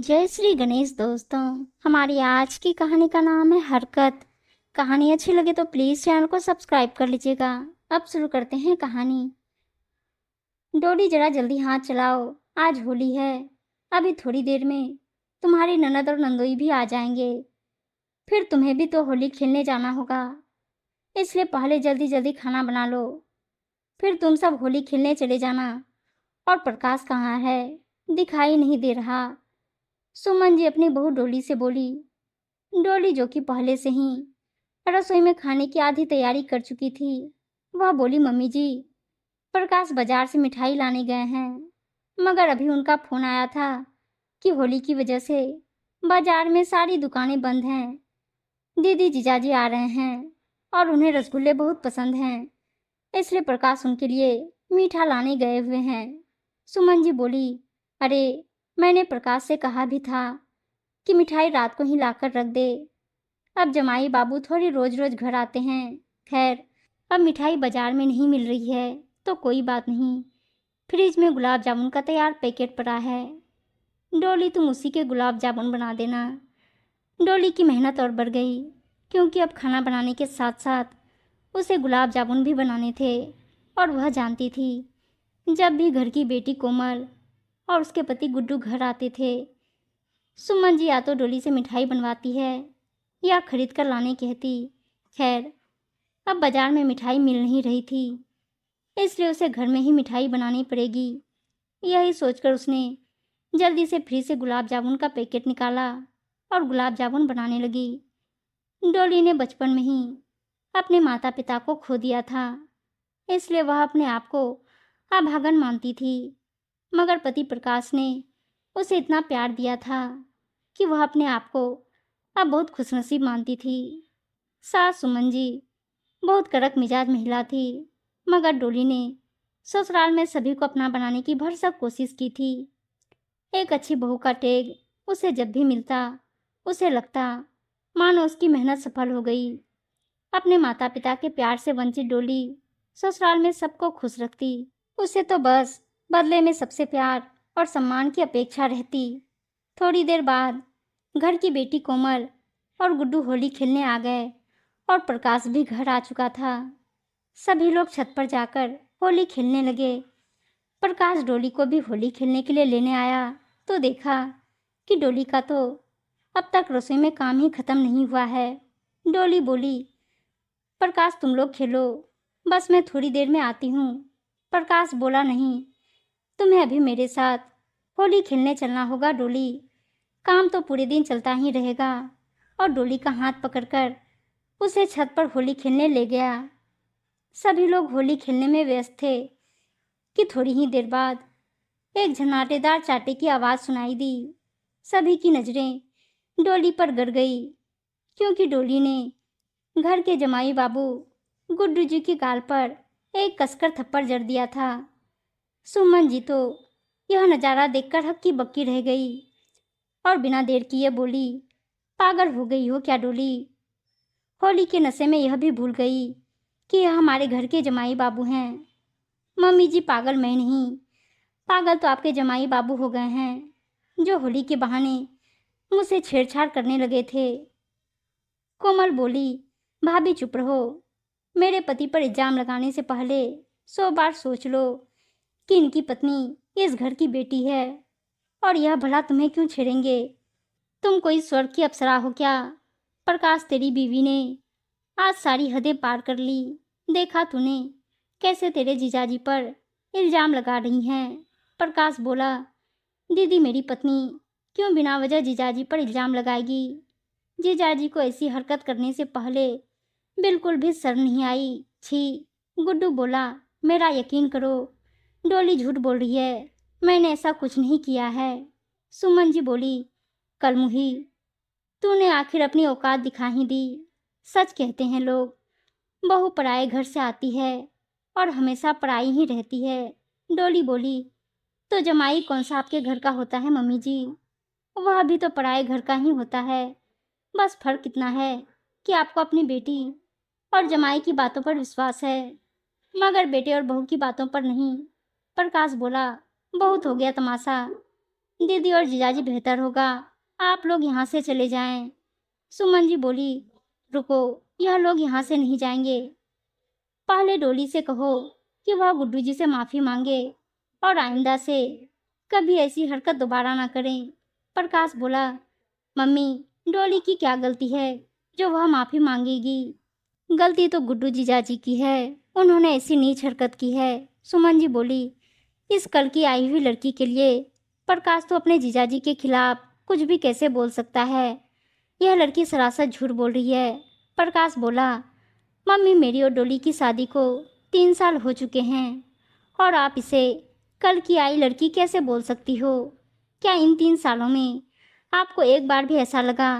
जय श्री गणेश दोस्तों। हमारी आज की कहानी का नाम है हरकत। कहानी अच्छी लगे तो प्लीज चैनल को सब्सक्राइब कर लीजिएगा। अब शुरू करते हैं कहानी। डोडी जरा जल्दी हाथ चलाओ, आज होली है। अभी थोड़ी देर में तुम्हारी ननद और नंदोई भी आ जाएंगे। फिर तुम्हें भी तो होली खेलने जाना होगा, इसलिए पहले जल्दी जल्दी खाना बना लो। फिर तुम सब होली खेलने चले जाना। और प्रकाश कहाँ है? दिखाई नहीं दे रहा। सुमन जी अपनी बहू डोली से बोली। डोली, जो कि पहले से ही रसोई में खाने की आधी तैयारी कर चुकी थी, वह बोली, मम्मी जी, प्रकाश बाजार से मिठाई लाने गए हैं, मगर अभी उनका फोन आया था कि होली की वजह से बाजार में सारी दुकानें बंद हैं। दीदी जीजाजी आ रहे हैं और उन्हें रसगुल्ले बहुत पसंद हैं, इसलिए प्रकाश उनके लिए मीठा लाने गए हुए हैं। सुमन जी बोली, अरे, मैंने प्रकाश से कहा भी था कि मिठाई रात को ही लाकर रख दे। अब जमाई बाबू थोड़ी रोज रोज घर आते हैं। खैर, अब मिठाई बाजार में नहीं मिल रही है तो कोई बात नहीं, फ्रिज में गुलाब जामुन का तैयार पैकेट पड़ा है। डोली, तुम उसी के गुलाब जामुन बना देना। डोली की मेहनत और बढ़ गई, क्योंकि अब खाना बनाने के साथ साथ उसे गुलाब जामुन भी बनाने थे। और वह जानती थी, जब भी घर की बेटी कोमल और उसके पति गुड्डू घर आते थे, सुमन जी या तो डोली से मिठाई बनवाती है या खरीद कर लाने कहती। खैर, अब बाजार में मिठाई मिल नहीं रही थी, इसलिए उसे घर में ही मिठाई बनानी पड़ेगी। यही सोचकर उसने जल्दी से फ्रिज से गुलाब जामुन का पैकेट निकाला और गुलाब जामुन बनाने लगी। डोली ने बचपन में ही अपने माता पिता को खो दिया था, इसलिए वह अपने आप को अभागन मानती थी। मगर पति प्रकाश ने उसे इतना प्यार दिया था कि वह अपने आप को अब बहुत खुशनसीब मानती थी। सास सुमन जी बहुत कड़क मिजाज महिला थी, मगर डोली ने ससुराल में सभी को अपना बनाने की भरसक कोशिश की थी। एक अच्छी बहू का टैग उसे जब भी मिलता, उसे लगता मानो उसकी मेहनत सफल हो गई। अपने माता पिता के प्यार से वंचित डोली ससुराल में सबको खुश रखती। उसे तो बस बदले में सबसे प्यार और सम्मान की अपेक्षा रहती। थोड़ी देर बाद घर की बेटी कोमल और गुड्डू होली खेलने आ गए और प्रकाश भी घर आ चुका था। सभी लोग छत पर जाकर होली खेलने लगे। प्रकाश डोली को भी होली खेलने के लिए लेने आया तो देखा कि डोली का तो अब तक रसोई में काम ही खत्म नहीं हुआ है। डोली बोली, प्रकाश तुम लोग खेलो, बस मैं थोड़ी देर में आती हूँ। प्रकाश बोला, नहीं, तुम्हें अभी मेरे साथ होली खेलने चलना होगा डोली, काम तो पूरे दिन चलता ही रहेगा। और डोली का हाथ पकड़कर उसे छत पर होली खेलने ले गया। सभी लोग होली खेलने में व्यस्त थे कि थोड़ी ही देर बाद एक झनाटेदार चाटे की आवाज़ सुनाई दी। सभी की नज़रें डोली पर गड़ गई, क्योंकि डोली ने घर के जमाई बाबू गुड्डू जी के गाल पर एक कसकर थप्पड़ जड़ दिया था। सुमन जी तो यह नज़ारा देखकर हक्की बक्की रह गई और बिना देर किए बोली, पागल हो गई हो क्या डोली? होली के नशे में यह भी भूल गई कि यह हमारे घर के जमाई बाबू हैं। मम्मी जी, पागल मैं नहीं, पागल तो आपके जमाई बाबू हो गए हैं, जो होली के बहाने मुझसे छेड़छाड़ करने लगे थे। कोमल बोली, भाभी चुप रहो, मेरे पति पर इल्जाम लगाने से पहले 100 बार सोच लो कि इनकी पत्नी इस घर की बेटी है, और यह भला तुम्हें क्यों छेड़ेंगे? तुम कोई स्वर्ग की अप्सरा हो क्या? प्रकाश, तेरी बीवी ने आज सारी हदें पार कर ली। देखा तूने कैसे तेरे जीजाजी पर इल्जाम लगा रही हैं? प्रकाश बोला, दीदी, मेरी पत्नी क्यों बिना वजह जीजाजी पर इल्जाम लगाएगी? जीजाजी को ऐसी हरकत करने से पहले बिल्कुल भी शर्म नहीं आई। छी। गुड्डू बोला, मेरा यकीन करो, डोली झूठ बोल रही है, मैंने ऐसा कुछ नहीं किया है। सुमन जी बोली, कलमुही, तूने आखिर अपनी औकात दिखा ही दी। सच कहते हैं लोग, बहू पराए घर से आती है और हमेशा पराई ही रहती है। डोली बोली, तो जमाई कौन सा आपके घर का होता है मम्मी जी? वह भी तो पराए घर का ही होता है। बस फर्क इतना है कि आपको अपनी बेटी और जमाई की बातों पर विश्वास है, मगर बेटे और बहू की बातों पर नहीं। प्रकाश बोला, बहुत हो गया तमाशा, दीदी और जीजाजी बेहतर होगा आप लोग यहाँ से चले जाएं। सुमन जी बोली, रुको, यह लोग यहाँ से नहीं जाएंगे। पहले डोली से कहो कि वह गुड्डू जी से माफ़ी मांगे और आइंदा से कभी ऐसी हरकत दोबारा ना करें। प्रकाश बोला, मम्मी, डोली की क्या गलती है जो वह माफ़ी मांगेगी? गलती तो गुड्डू जीजाजी की है, उन्होंने ऐसी नीच हरकत की है। सुमन जी बोली, इस कल की आई हुई लड़की के लिए प्रकाश तो अपने जीजाजी के खिलाफ कुछ भी कैसे बोल सकता है? यह लड़की सरासर झूठ बोल रही है। प्रकाश बोला, मम्मी, मेरी और डोली की शादी को 3 साल हो चुके हैं और आप इसे कल की आई लड़की कैसे बोल सकती हो? क्या इन 3 सालों में आपको एक बार भी ऐसा लगा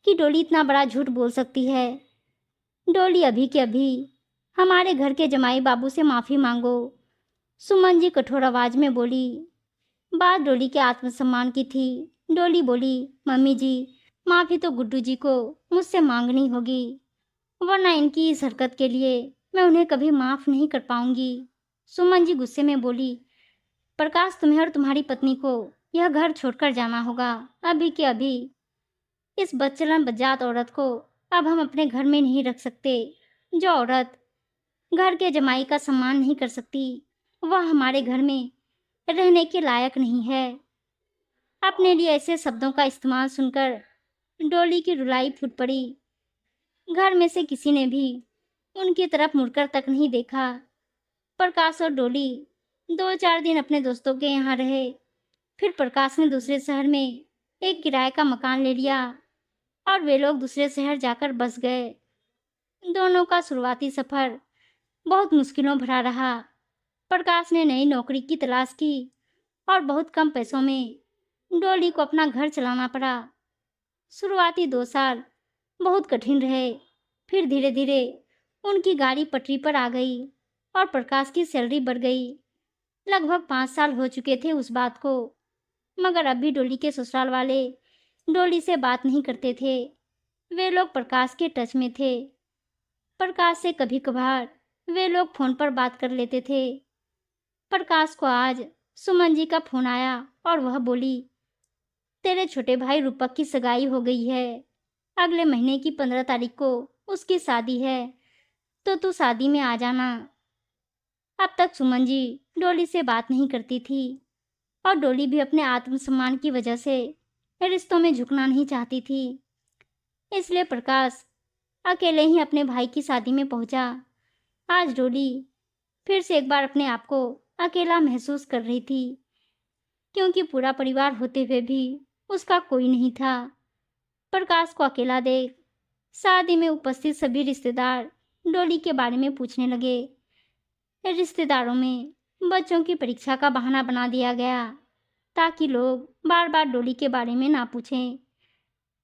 कि डोली इतना बड़ा झूठ बोल सकती है? डोली अभी के अभी हमारे घर के जमाई बाबू से माफ़ी मांगो। सुमन जी कठोर आवाज़ में बोली। बात डोली के आत्मसम्मान की थी। डोली बोली, मम्मी जी, माफ़ी तो गुड्डू जी को मुझसे मांगनी होगी, वरना इनकी इस हरकत के लिए मैं उन्हें कभी माफ़ नहीं कर पाऊंगी। सुमन जी गुस्से में बोली, प्रकाश, तुम्हें और तुम्हारी पत्नी को यह घर छोड़कर जाना होगा अभी के अभी। इस बदचलन बदजात औरत को अब हम अपने घर में नहीं रख सकते। जो औरत घर के जमाई का सम्मान नहीं कर सकती, वह हमारे घर में रहने के लायक नहीं है। अपने लिए ऐसे शब्दों का इस्तेमाल सुनकर डोली की रुलाई फूट पड़ी। घर में से किसी ने भी उनकी तरफ मुड़कर तक नहीं देखा। प्रकाश और डोली 2-4 दिन अपने दोस्तों के यहाँ रहे। फिर प्रकाश ने दूसरे शहर में एक किराए का मकान ले लिया और वे लोग दूसरे शहर जाकर बस गए। दोनों का शुरुआती सफ़र बहुत मुश्किलों भरा रहा। प्रकाश ने नई नौकरी की तलाश की और बहुत कम पैसों में डोली को अपना घर चलाना पड़ा। शुरुआती 2 साल बहुत कठिन रहे। फिर धीरे धीरे उनकी गाड़ी पटरी पर आ गई और प्रकाश की सैलरी बढ़ गई। लगभग 5 साल हो चुके थे उस बात को, मगर अब भी डोली के ससुराल वाले डोली से बात नहीं करते थे। वे लोग प्रकाश के टच में थे। प्रकाश से कभी कभार वे लोग फ़ोन पर बात कर लेते थे। प्रकाश को आज सुमन जी का फ़ोन आया और वह बोली, तेरे छोटे भाई रूपक की सगाई हो गई है। अगले महीने की 15 तारीख को उसकी शादी है, तो तू शादी में आ जाना। अब तक सुमन जी डोली से बात नहीं करती थी और डोली भी अपने आत्मसम्मान की वजह से रिश्तों में झुकना नहीं चाहती थी। इसलिए प्रकाश अकेले ही अपने भाई की शादी में पहुंचा। आज डोली फिर से एक बार अपने आप को अकेला महसूस कर रही थी, क्योंकि पूरा परिवार होते हुए भी उसका कोई नहीं था। प्रकाश को अकेला देख शादी में उपस्थित सभी रिश्तेदार डोली के बारे में पूछने लगे। रिश्तेदारों में बच्चों की परीक्षा का बहाना बना दिया गया ताकि लोग बार बार डोली के बारे में ना पूछें।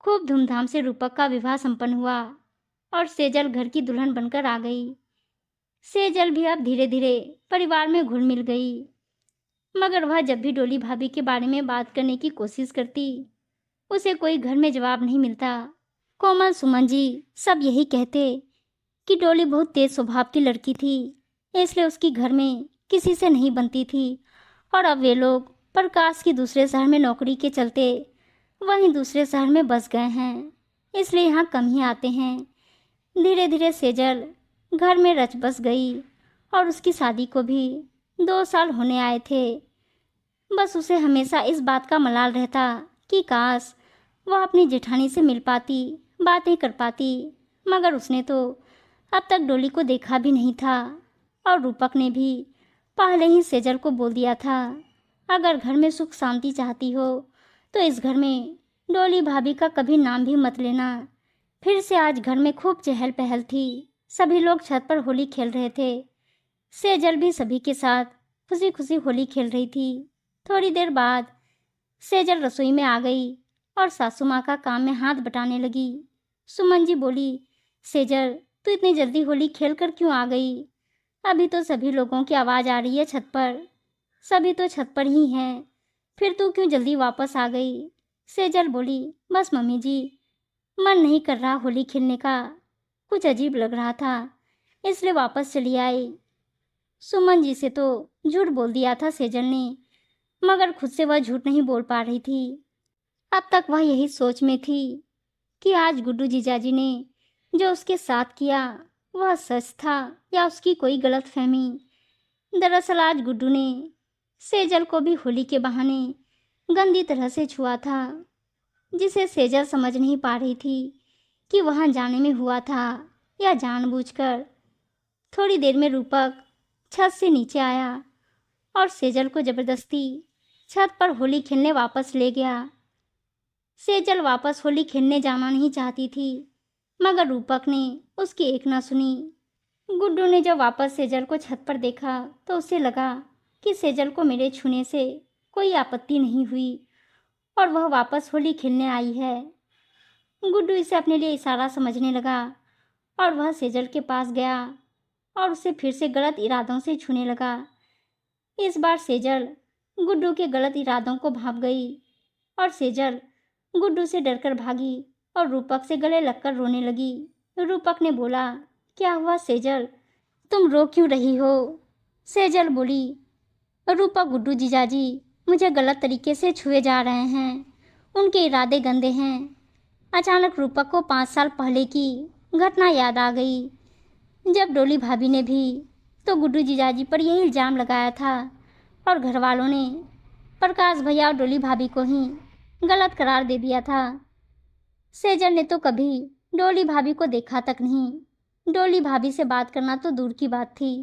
खूब धूमधाम से रूपक का विवाह संपन्न हुआ और सेजल घर की दुल्हन बनकर आ गई। सेजल भी अब धीरे धीरे परिवार में घुल मिल गई, मगर वह जब भी डोली भाभी के बारे में बात करने की कोशिश करती, उसे कोई घर में जवाब नहीं मिलता। कोमल, सुमन जी सब यही कहते कि डोली बहुत तेज स्वभाव की लड़की थी, इसलिए उसकी घर में किसी से नहीं बनती थी। और अब वे लोग प्रकाश की दूसरे शहर में नौकरी के चलते वहीं दूसरे शहर में बस गए हैं, इसलिए यहाँ कम ही आते हैं। धीरे धीरे सेजल घर में रच बस गई और उसकी शादी को भी 2 साल होने आए थे। बस उसे हमेशा इस बात का मलाल रहता कि काश वह अपनी जेठानी से मिल पाती, बातें कर पाती, मगर उसने तो अब तक डोली को देखा भी नहीं था। और रूपक ने भी पहले ही सेजल को बोल दिया था, अगर घर में सुख शांति चाहती हो तो इस घर में डोली भाभी का कभी नाम भी मत लेना। फिर से आज घर में खूब चहल पहल थी। सभी लोग छत पर होली खेल रहे थे। सेजल भी सभी के साथ खुशी खुशी होली खेल रही थी। थोड़ी देर बाद सेजल रसोई में आ गई और सासू माँ का काम में हाथ बटाने लगी। सुमन जी बोली, सेजल, तू इतनी जल्दी होली खेल कर क्यों आ गई? अभी तो सभी लोगों की आवाज़ आ रही है छत पर। सभी तो छत पर ही हैं, फिर तू क्यों जल्दी वापस आ गई? सेजल बोली, बस मम्मी जी, मन नहीं कर रहा होली खेलने का, कुछ अजीब लग रहा था, इसलिए वापस चली आई। सुमन जी से तो झूठ बोल दिया था सेजल ने, मगर खुद से वह झूठ नहीं बोल पा रही थी। अब तक वह यही सोच में थी कि आज गुड्डू जीजाजी ने जो उसके साथ किया वह सच था या उसकी कोई गलतफहमी। दरअसल आज गुड्डू ने सेजल को भी होली के बहाने गंदी तरह से छुआ था, जिसे सेजल समझ नहीं पा रही थी कि वहां जाने में हुआ था या जानबूझकर। थोड़ी देर में रूपक छत से नीचे आया और सेजल को जबरदस्ती छत पर होली खेलने वापस ले गया। सेजल वापस होली खेलने जाना नहीं चाहती थी, मगर रूपक ने उसकी एक ना सुनी। गुड्डू ने जब वापस सेजल को छत पर देखा तो उसे लगा कि सेजल को मेरे छूने से कोई आपत्ति नहीं हुई और वह वापस होली खेलने आई है। गुड्डू इसे अपने लिए इशारा समझने लगा और वह सेजल के पास गया और उसे फिर से गलत इरादों से छूने लगा। इस बार सेजल गुड्डू के गलत इरादों को भांप गई और सेजल गुड्डू से डरकर भागी और रूपक से गले लगकर रोने लगी। रूपक ने बोला, क्या हुआ सेजल, तुम रो क्यों रही हो? सेजल बोली, रूपक गुड्डू जीजाजी मुझे गलत तरीके से छुए जा रहे हैं, उनके इरादे गंदे हैं। अचानक रूपक को 5 साल पहले की घटना याद आ गई, जब डोली भाभी ने भी तो गुड्डू जीजाजी पर यही इल्ज़ाम लगाया था और घर वालों ने प्रकाश भैया और डोली भाभी को ही गलत करार दे दिया था। सेजल ने तो कभी डोली भाभी को देखा तक नहीं, डोली भाभी से बात करना तो दूर की बात थी।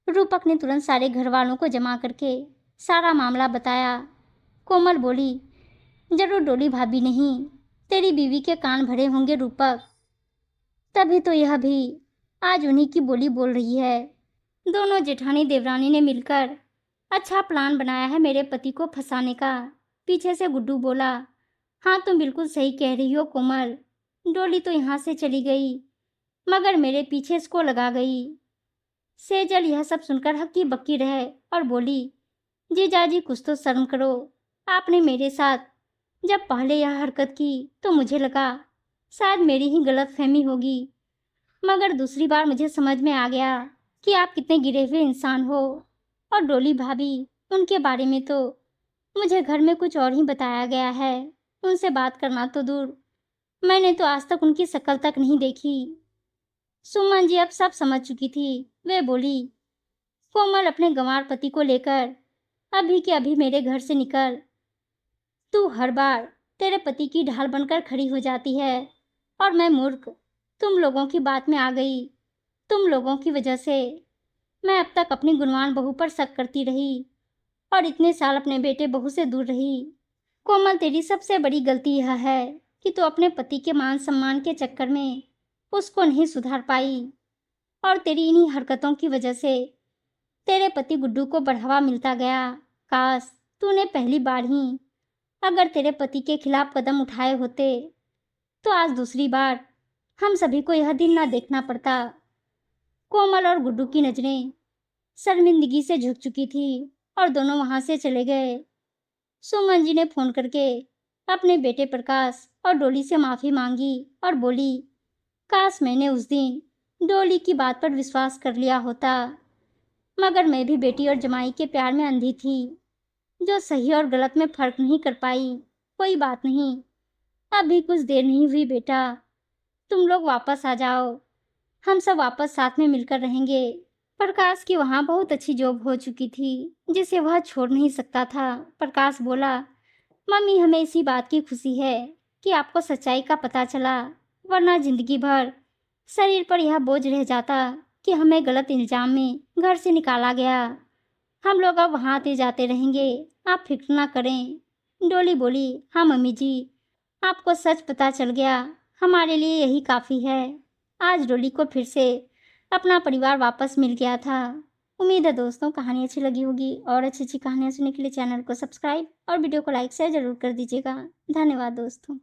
रूपक ने तुरंत सारे घर वालों को जमा करके सारा मामला बताया। कोमल बोली, जरूर डोली भाभी नहीं, तेरी बीवी के कान भरे होंगे रूपक, तभी तो यह भी आज उन्हीं की बोली बोल रही है। दोनों जेठानी देवरानी ने मिलकर अच्छा प्लान बनाया है मेरे पति को फंसाने का। पीछे से गुड्डू बोला, हाँ तुम बिल्कुल सही कह रही हो कोमल, डोली तो यहाँ से चली गई मगर मेरे पीछे इसको लगा गई। सेजल यह सब सुनकर हक्की बक्की रहे और बोली, जीजाजी कुछ तो शर्म करो, आपने मेरे साथ जब पहले यह हरकत की तो मुझे लगा शायद मेरी ही गलतफहमी होगी, मगर दूसरी बार मुझे समझ में आ गया कि आप कितने गिरे हुए इंसान हो। और डोली भाभी, उनके बारे में तो मुझे घर में कुछ और ही बताया गया है, उनसे बात करना तो दूर, मैंने तो आज तक उनकी शक्ल तक नहीं देखी। सुमन जी अब सब समझ चुकी थी। वे बोली, कोमल अपने गंवार पति को लेकर अभी के अभी मेरे घर से निकल। तू हर बार तेरे पति की ढाल बनकर खड़ी हो जाती है और मैं मूर्ख तुम लोगों की बात में आ गई। तुम लोगों की वजह से मैं अब तक अपनी गुणवान बहू पर शक करती रही और इतने साल अपने बेटे बहू से दूर रही। कोमल, तेरी सबसे बड़ी गलती यह है कि तू अपने पति के मान सम्मान के चक्कर में उसको नहीं सुधार पाई और तेरी इन्हीं हरकतों की वजह से तेरे पति गुड्डू को बढ़ावा मिलता गया। काश तूने पहली बार ही अगर तेरे पति के खिलाफ कदम उठाए होते तो आज दूसरी बार हम सभी को यह दिन ना देखना पड़ता। कोमल और गुड्डू की नजरें शर्मिंदगी से झुक चुकी थी और दोनों वहां से चले गए। सुमन जी ने फोन करके अपने बेटे प्रकाश और डोली से माफी मांगी और बोली, काश मैंने उस दिन डोली की बात पर विश्वास कर लिया होता, मगर मैं भी बेटी और जमाई के प्यार में अंधी थी, जो सही और गलत में फर्क नहीं कर पाई। कोई बात नहीं, अभी कुछ देर नहीं हुई बेटा, तुम लोग वापस आ जाओ, हम सब वापस साथ में मिलकर रहेंगे। प्रकाश की वहाँ बहुत अच्छी जॉब हो चुकी थी जिसे वह छोड़ नहीं सकता था। प्रकाश बोला, मम्मी हमें इसी बात की खुशी है कि आपको सच्चाई का पता चला, वरना जिंदगी भर शरीर पर यह बोझ रह जाता कि हमें गलत इल्जाम में घर से निकाला गया। हम लोग अब वहाँ आते जाते रहेंगे, आप फिक्र ना करें। डोली बोली, हाँ मम्मी जी, आपको सच पता चल गया, हमारे लिए यही काफ़ी है। आज डोली को फिर से अपना परिवार वापस मिल गया था। उम्मीद है दोस्तों कहानी अच्छी लगी होगी और अच्छी अच्छी कहानियाँ सुनने के लिए चैनल को सब्सक्राइब और वीडियो को लाइक शेयर जरूर कर दीजिएगा। धन्यवाद दोस्तों।